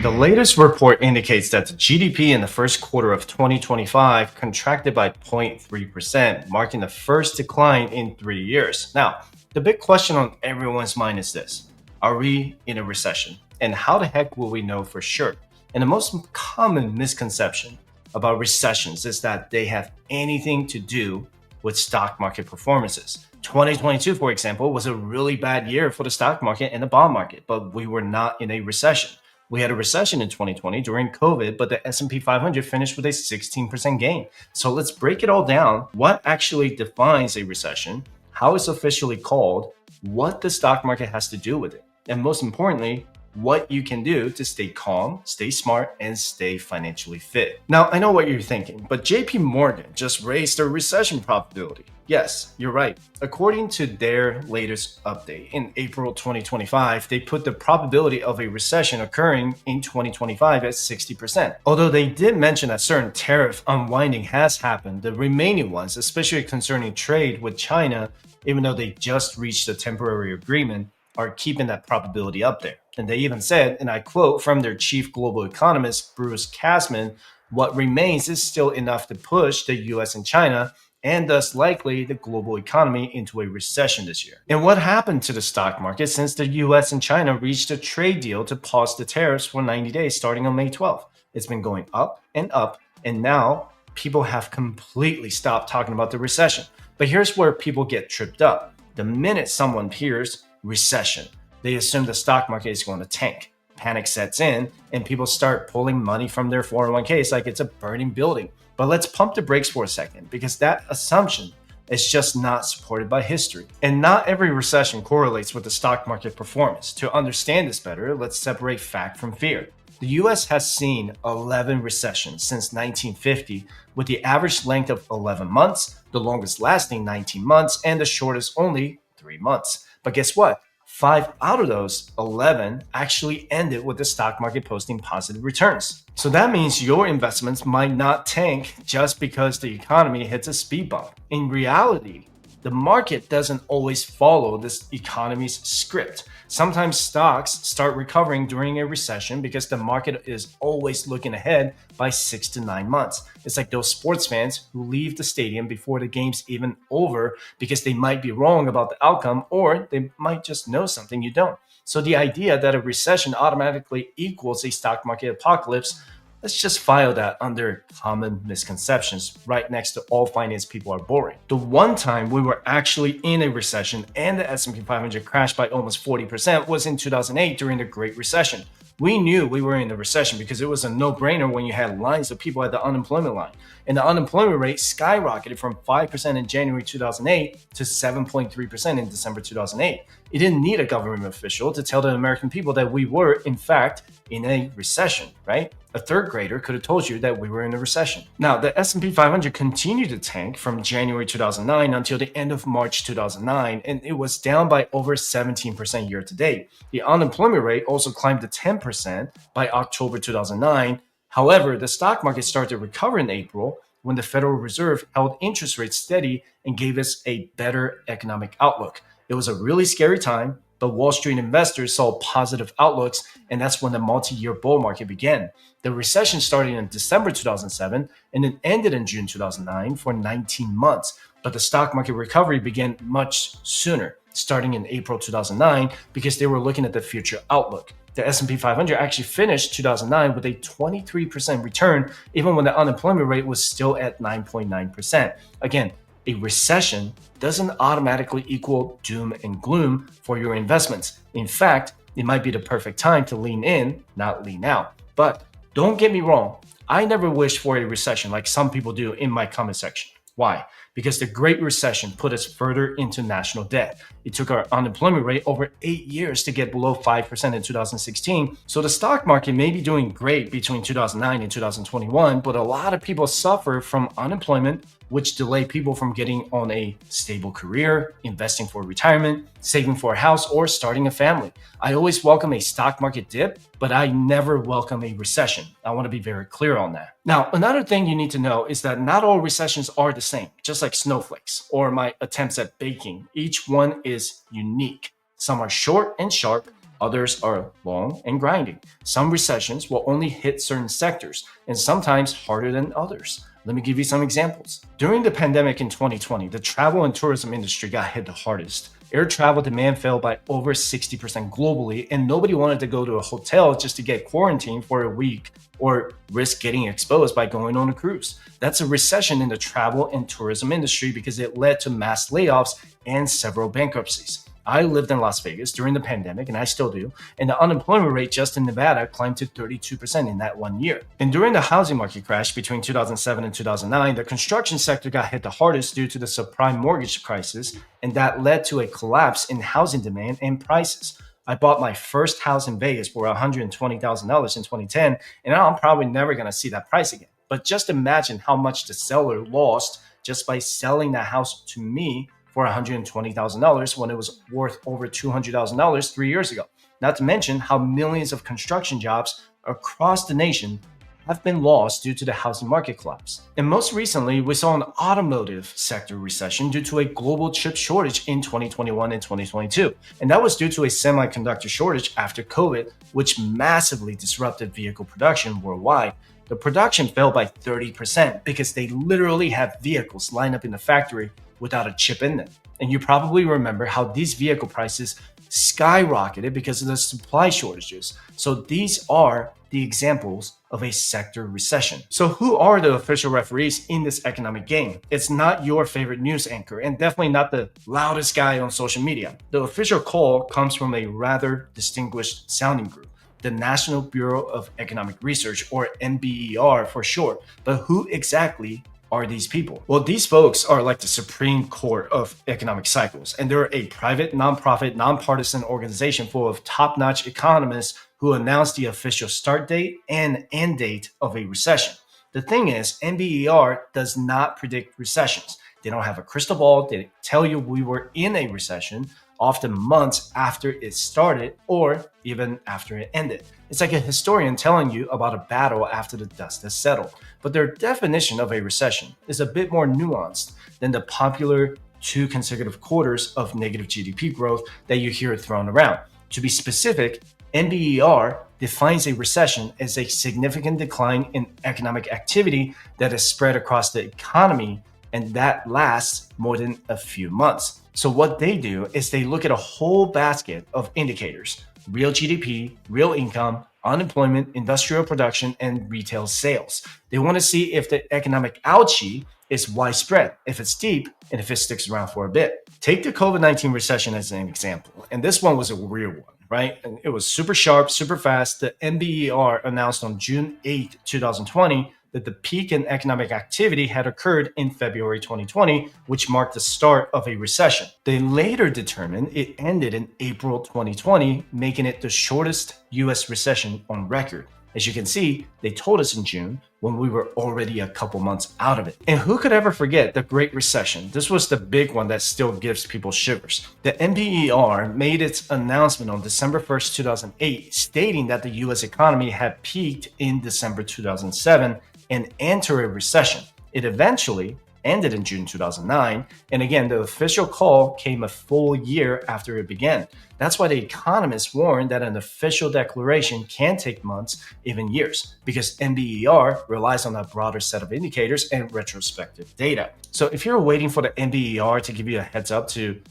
The latest report indicates that the GDP in the first quarter of 2025 contracted by 0.3%, marking the first decline in 3 years. Now, the big question on everyone's mind is this: are we in a recession? And how the heck will we know for sure? And the most common misconception about recessions is that they have anything to do with stock market performances. 2022, for example, was a really bad year for the stock market and the bond market, but we were not in a recession. We had a recession in 2020 during COVID, but the S&P 500 finished with a 16% gain. So let's break it all down. What actually defines a recession? How it's officially called? What the stock market has to do with it? And most importantly, what you can do to stay calm, stay smart, and stay financially fit. Now, I know what you're thinking, but JP Morgan just raised their recession probability. Yes, you're right. According to their latest update in April 2025, they put the probability of a recession occurring in 2025 at 60%. Although they did mention that certain tariff unwinding has happened, the remaining ones, especially concerning trade with China, even though they just reached a temporary agreement, are keeping that probability up there. And they even said, and I quote from their chief global economist, Bruce Kasman, what remains is still enough to push the US and China and thus likely the global economy into a recession this year. And what happened to the stock market since the US and China reached a trade deal to pause the tariffs for 90 days starting on May 12th? It's been going up, and now people have completely stopped talking about the recession. But here's where people get tripped up. The minute someone hears recession, they assume the stock market is going to tank. Panic sets in, and people start pulling money from their 401ks like it's a burning building. But let's pump the brakes for a second, because that assumption is just not supported by history. And not every recession correlates with the stock market performance. To understand this better, let's separate fact from fear. The US has seen 11 recessions since 1950, with the average length of 11 months, the longest lasting 19 months, and the shortest only 3 months. But guess what? 5 out of those 11 actually ended with the stock market posting positive returns. So that means your investments might not tank just because the economy hits a speed bump. In reality, the market doesn't always follow this economy's script. Sometimes stocks start recovering during a recession because the market is always looking ahead by 6 to 9 months. It's like those sports fans who leave the stadium before the game's even over because they might be wrong about the outcome, or they might just know something you don't. So the idea that a recession automatically equals a stock market apocalypse, let's just file that under common misconceptions right next to all finance people are boring. The one time we were actually in a recession and the S&P 500 crashed by almost 40% was in 2008 during the Great Recession. We knew we were in a recession because it was a no-brainer when you had lines of people at the unemployment line. And the unemployment rate skyrocketed from 5% in January 2008 to 7.3% in December 2008. It didn't need a government official to tell the American people that we were, in fact, in a recession, right? A third grader could have told you that we were in a recession. Now, the S&P 500 continued to tank from January 2009 until the end of March 2009, and it was down by over 17% year to date. The unemployment rate also climbed to 10% by October 2009. However, the stock market started to recover in April when the Federal Reserve held interest rates steady and gave us a better economic outlook. It was a really scary time, but Wall Street investors saw positive outlooks, and that's when the multi-year bull market began. The recession started in December 2007 and then ended in June 2009 for 19 months. But the stock market recovery began much sooner, starting in April 2009, because they were looking at the future outlook. The S&P 500 actually finished 2009 with a 23% return, even when the unemployment rate was still at 9.9%. Again, a recession doesn't automatically equal doom and gloom for your investments. In fact, it might be the perfect time to lean in, not lean out. But don't get me wrong, I never wish for a recession like some people do in my comment section. Why? Because the Great Recession put us further into national debt. It took our unemployment rate over 8 years to get below 5% in 2016. So the stock market may be doing great between 2009 and 2021, but a lot of people suffer from unemployment, which delay people from getting on a stable career, investing for retirement, saving for a house, or starting a family. I always welcome a stock market dip, but I never welcome a recession. I want to be very clear on that. Now, another thing you need to know is that not all recessions are the same, just like snowflakes or my attempts at baking. Each one is unique. Some are short and sharp, Others are long and grinding. Some recessions will only hit certain sectors, and sometimes harder than others. Let me give you some examples. During the pandemic in 2020, the travel and tourism industry got hit the hardest. Air travel demand fell by over 60% globally, and nobody wanted to go to a hotel just to get quarantined for a week or risk getting exposed by going on a cruise. That's a recession in the travel and tourism industry because it led to mass layoffs and several bankruptcies. I lived in Las Vegas during the pandemic, and I still do, and the unemployment rate just in Nevada climbed to 32% in that 1 year. And during the housing market crash between 2007 and 2009, the construction sector got hit the hardest due to the subprime mortgage crisis, and that led to a collapse in housing demand and prices. I bought my first house in Vegas for $120,000 in 2010, and I'm probably never going to see that price again. But just imagine how much the seller lost just by selling that house to me for $120,000 when it was worth over $200,000 3 years ago. Not to mention how millions of construction jobs across the nation have been lost due to the housing market collapse. And most recently, we saw an automotive sector recession due to a global chip shortage in 2021 and 2022. And that was due to a semiconductor shortage after COVID, which massively disrupted vehicle production worldwide. The production fell by 30% because they literally have vehicles lined up in the factory without a chip in them. And you probably remember how these vehicle prices skyrocketed because of the supply shortages. So these are the examples of a sector recession. So who are the official referees in this economic game? It's not your favorite news anchor and definitely not the loudest guy on social media. The official call comes from a rather distinguished sounding group, the National Bureau of Economic Research, or NBER for short. But who exactly are these people? Well, these folks are like the Supreme Court of economic cycles, and they're a private, nonprofit, nonpartisan organization full of top-notch economists who announce the official start date and end date of a recession. The thing is, NBER does not predict recessions. They don't have a crystal ball. They tell you we were in a recession, often months after it started or even after it ended. It's like a historian telling you about a battle after the dust has settled. But their definition of a recession is a bit more nuanced than the popular 2 consecutive quarters of negative GDP growth that you hear thrown around. To be specific, NBER defines a recession as a significant decline in economic activity that is spread across the economy and that lasts more than a few months. So what they do is they look at a whole basket of indicators: real GDP, real income, unemployment, industrial production, and retail sales. They want to see if the economic ouchie is widespread, if it's deep, and if it sticks around for a bit. Take the COVID-19 recession as an example, and this one was a real one, right? And it was super sharp, super fast. The NBER announced on June 8, 2020, that the peak in economic activity had occurred in February 2020, which marked the start of a recession. They later determined it ended in April 2020, making it the shortest US recession on record. As you can see, they told us in June when we were already a couple months out of it. And who could ever forget the Great Recession? This was the big one that still gives people shivers. The NBER made its announcement on December 1st, 2008, stating that the US economy had peaked in December 2007 and entered a recession. It eventually ended in June 2009, and again, the official call came a full year after it began. That's why the economists warned that an official declaration can take months, even years, because NBER relies on a broader set of indicators and retrospective data. So if you're waiting for the NBER to give you a heads up to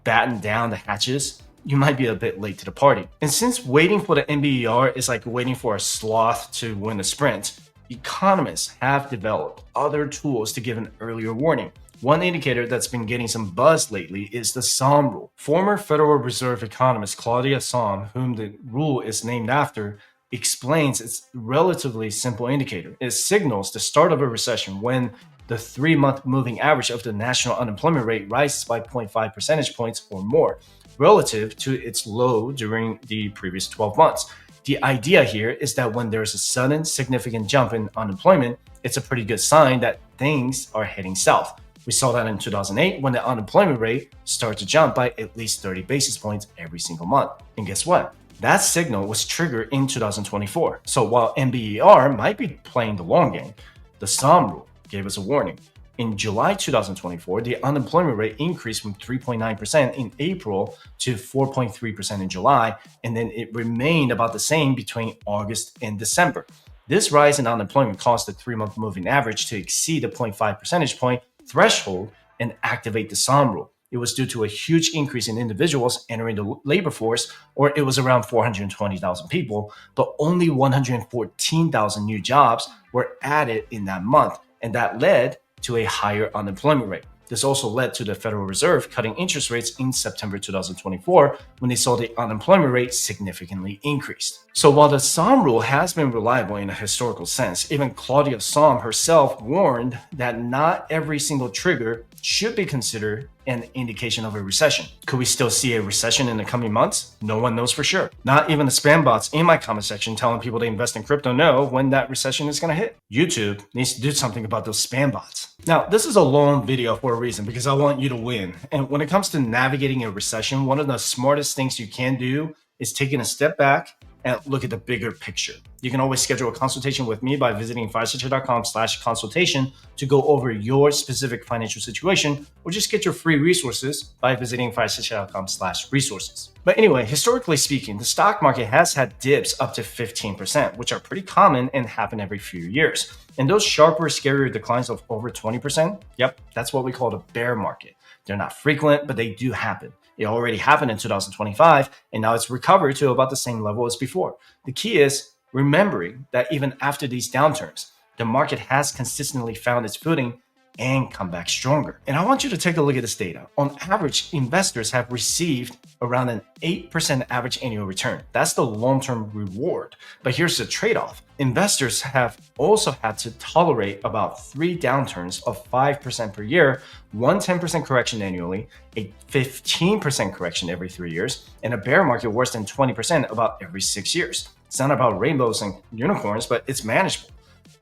batten down the hatches, you might be a bit late to the party. And since waiting for the NBER is like waiting for a sloth to win a sprint, economists have developed other tools to give an earlier warning. One indicator that's been getting some buzz lately is the Sahm rule. Former Federal Reserve economist Claudia Sahm, whom the rule is named after, explains its relatively simple indicator. It signals the start of a recession when the 3-month moving average of the national unemployment rate rises by 0.5 percentage points or more relative to its low during the previous 12 months. The idea here is that when there's a sudden significant jump in unemployment, it's a pretty good sign that things are heading south. We saw that in 2008 when the unemployment rate started to jump by at least 30 basis points every single month. And guess what? That signal was triggered in 2024. So while NBER might be playing the long game, the Sahm rule gave us a warning. In July 2024, the unemployment rate increased from 3.9% in April to 4.3% in July, and then it remained about the same between August and December. This rise in unemployment caused the 3-month moving average to exceed the 0.5 percentage point threshold and activate the Sahm rule. It was due to a huge increase in individuals entering the labor force, or it was around 420,000 people, but only 114,000 new jobs were added in that month, and that led to a higher unemployment rate. This also led to the Federal Reserve cutting interest rates in September 2024 when they saw the unemployment rate significantly increased. So while the Sahm rule has been reliable in a historical sense, even Claudia Sahm herself warned that not every single trigger should be considered an indication of a recession. Could we still see a recession in the coming months? No one knows for sure. Not even the spam bots in my comment section telling people to invest in crypto know when that recession is going to hit. YouTube needs to do something about those spam bots. Now, this is a long video for a reason because I want you to win. And when it comes to navigating a recession, one of the smartest things you can do is taking a step back and look at the bigger picture. You can always schedule a consultation with me by visiting firesignature.com/consultation to go over your specific financial situation, or just get your free resources by visiting firesignature.com/resources. But anyway, historically speaking, the stock market has had dips up to 15%, which are pretty common and happen every few years. And those sharper, scarier declines of over 20%, yep, that's what we call the bear market. They're not frequent, but they do happen. It already happened in 2025, and now it's recovered to about the same level as before. The key is remembering that even after these downturns, the market has consistently found its footing and come back stronger. And I want you to take a look at this data. On average, investors have received around an 8% average annual return. That's the long-term reward. But here's the trade-off. Investors have also had to tolerate about 3 downturns of 5% per year, one 10% correction annually, a 15% correction every 3 years, and a bear market worse than 20% about every 6 years. It's not about rainbows and unicorns, but it's manageable,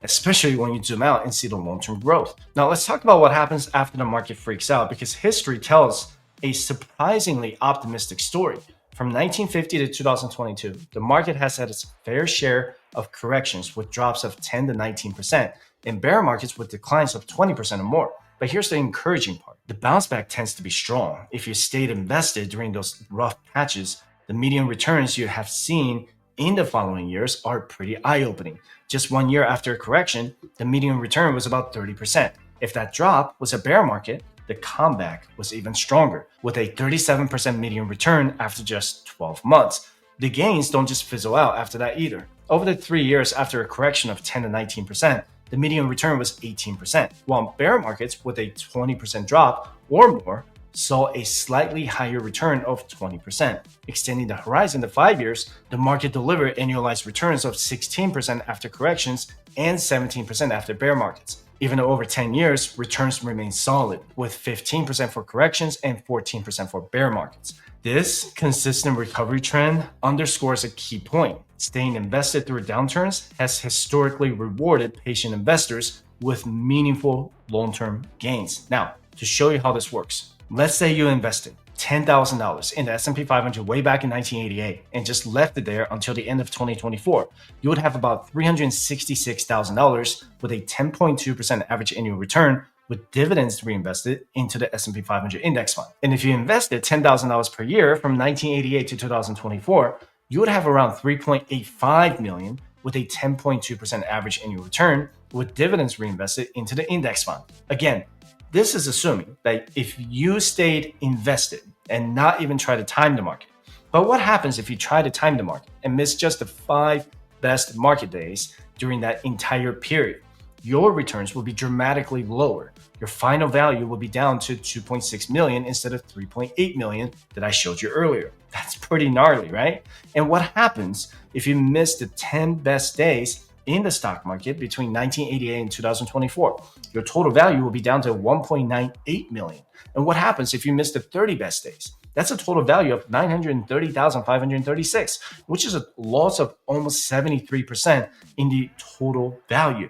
especially when you zoom out and see the long-term growth. Now, let's talk about what happens after the market freaks out, because history tells a surprisingly optimistic story. From 1950 to 2022, the market has had its fair share of corrections with drops of 10 to 19%, and bear markets with declines of 20% or more. But here's the encouraging part. The bounce back tends to be strong. If you stayed invested during those rough patches, the median returns you have seen in the following years are pretty eye-opening. Just 1 year after a correction, the median return was about 30%. If that drop was a bear market, the comeback was even stronger, with a 37% median return after just 12 months. The gains don't just fizzle out after that either. Over the 3 years after a correction of 10 to 19%, the median return was 18%, while bear markets with a 20% drop or more saw a slightly higher return of 20%. Extending the horizon to 5 years, the market delivered annualized returns of 16% after corrections and 17% after bear markets. Even over 10 years, returns remain solid, with 15% for corrections and 14% for bear markets. This consistent recovery trend underscores a key point. Staying invested through downturns has historically rewarded patient investors with meaningful long-term gains. Now, to show you how this works, let's say you invested $10,000 in the S&P 500 way back in 1988 and just left it there until the end of 2024. You would have about $366,000 with a 10.2% average annual return, with dividends reinvested into the S&P 500 index fund. And if you invested $10,000 per year from 1988 to 2024, you would have around $3.85 million with a 10.2% average annual return, with dividends reinvested into the index fund. Again, this is assuming that if you stayed invested and not even try to time the market. But what happens if you try to time the market and miss just the 5 best market days during that entire period? Your returns will be dramatically lower. Your final value will be down to 2.6 million instead of 3.8 million that I showed you earlier. That's pretty gnarly, right? And what happens if you miss the 10 best days in the stock market between 1988 and 2024? Your total value will be down to 1.98 million. And what happens if you miss the 30 best days? That's a total value of 930,536, which is a loss of almost 73% in the total value.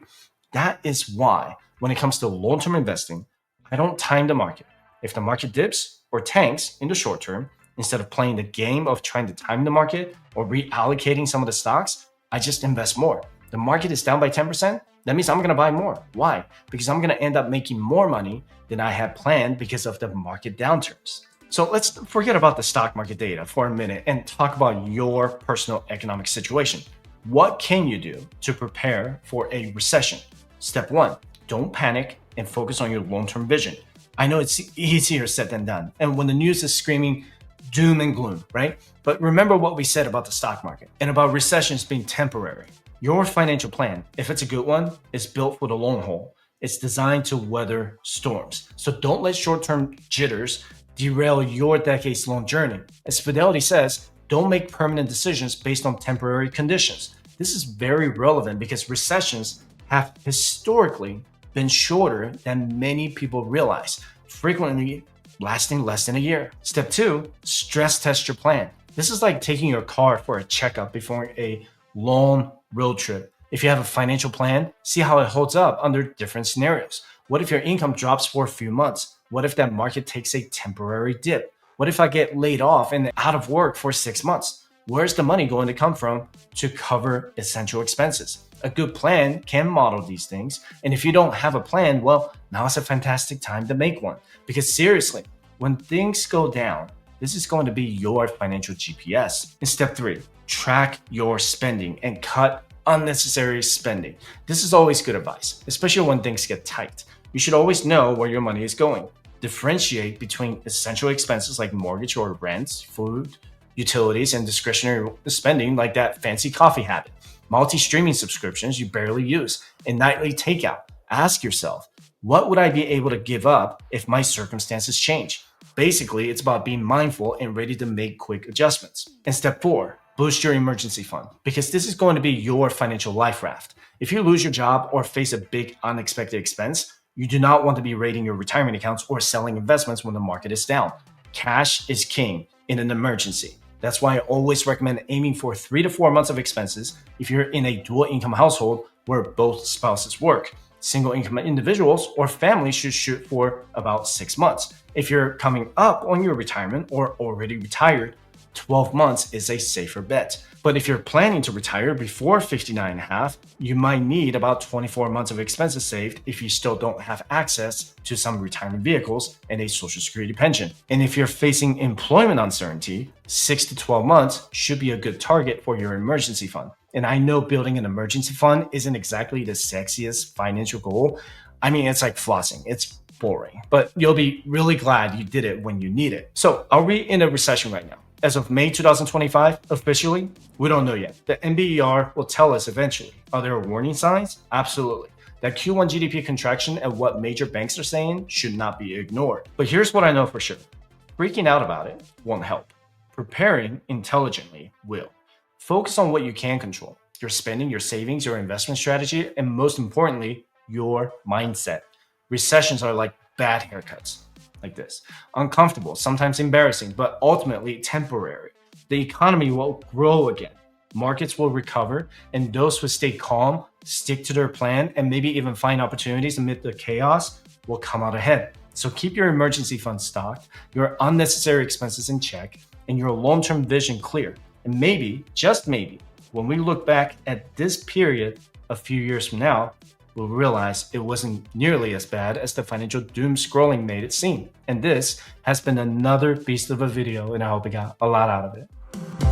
That is why, when it comes to long-term investing, I don't time the market. If the market dips or tanks in the short term, instead of playing the game of trying to time the market or reallocating some of the stocks, I just invest more. The market is down by 10%. That means I'm going to buy more. Why? Because I'm going to end up making more money than I had planned because of the market downturns. So let's forget about the stock market data for a minute and talk about your personal economic situation. What can you do to prepare for a recession? Step one, don't panic and focus on your long-term vision. I know it's easier said than done. And when the news is screaming doom and gloom, right? But remember what we said about the stock market and about recessions being temporary. Your financial plan, if it's a good one, is built for the long haul. It's designed to weather storms. So don't let short-term jitters derail your decades-long journey. As Fidelity says, don't make permanent decisions based on temporary conditions. This is very relevant because recessions have historically been shorter than many people realize, frequently lasting less than a year. Step two, stress test your plan. This is like taking your car for a checkup before a long road trip. If you have a financial plan, see how it holds up under different scenarios. What if your income drops for a few months? What if that market takes a temporary dip? What if I get laid off and out of work for 6 months? Where's the money going to come from to cover essential expenses? A good plan can model these things. And if you don't have a plan, well, now is a fantastic time to make one. Because seriously, when things go down, this is going to be your financial GPS. In step three, track your spending and cut unnecessary spending. This is always good advice, especially when things get tight. You should always know where your money is going. Differentiate between essential expenses like mortgage or rent, food, utilities, and discretionary spending like that fancy coffee habit, multi-streaming subscriptions you barely use, and nightly takeout. Ask yourself, what would I be able to give up if my circumstances change? Basically, it's about being mindful and ready to make quick adjustments. And step four, boost your emergency fund, because this is going to be your financial life raft. If you lose your job or face a big unexpected expense, you do not want to be raiding your retirement accounts or selling investments when the market is down. Cash is king in an emergency. That's why I always recommend aiming for 3 to 4 months of expenses if you're in a dual income household where both spouses work. Single income individuals or families should shoot for about 6 months. If you're coming up on your retirement or already retired, 12 months is a safer bet. But if you're planning to retire before 59 and a half, you might need about 24 months of expenses saved if you still don't have access to some retirement vehicles and a Social Security pension. And if you're facing employment uncertainty, 6 to 12 months should be a good target for your emergency fund. And I know building an emergency fund isn't exactly the sexiest financial goal. I mean, it's like flossing. It's boring, but you'll be really glad you did it when you need it. So are we in a recession right now? As of May 2025, officially, we don't know yet. The NBER will tell us eventually. Are there warning signs? Absolutely. That Q1 GDP contraction and what major banks are saying should not be ignored. But here's what I know for sure. Freaking out about it won't help. Preparing intelligently will. Focus on what you can control. Your spending, your savings, your investment strategy, and most importantly, your mindset. Recessions are like bad haircuts. Like this. Uncomfortable, sometimes embarrassing, but ultimately temporary. The economy will grow again. Markets will recover, and those who stay calm, stick to their plan, and maybe even find opportunities amid the chaos will come out ahead. So keep your emergency fund stocked, your unnecessary expenses in check, and your long-term vision clear. And maybe, just maybe, when we look back at this period a few years from now, we'll realize it wasn't nearly as bad as the financial doom scrolling made it seem. And this has been another beast of a video, and I hope you got a lot out of it.